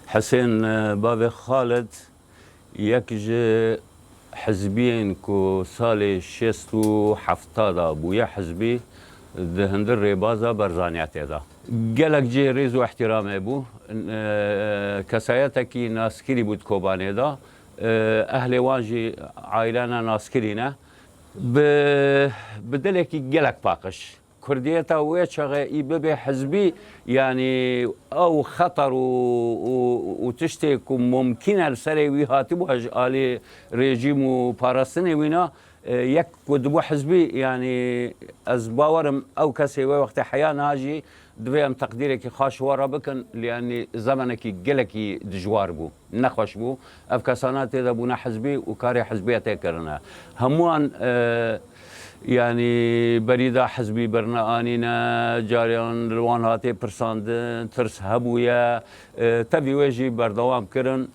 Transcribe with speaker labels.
Speaker 1: حسين بابي خالد يكج حزبين كو سالي شستو حفتادا بويا حزبي دهندر ريبازا برزانيات دا قالك جي ريزو احترامي بو كسايتكي ناسكري بود كوباني دا اهل واجي عائلانا ناسكرينا بدلكي قالك باقش كرديتا ويتشغى يبقى حزبي يعني او خطر وتشتكي ممكن السري هاتبوها على ريجيم باراستني وينا يك ودبو حزبي يعني از باورم او كسي وقت حيانا هاجي دبيم تقديرك خاش ورا بكن لاني زمنك قلكي دجوار بو نخوش بو افكاسانات اذا بونا حزبي وكاري حزبيه تكرنا هموان يعني بريدة حزبي برنا آنينا جاريان روان هاتي برساند ترس هبويا تبي ويجي بردوام كرن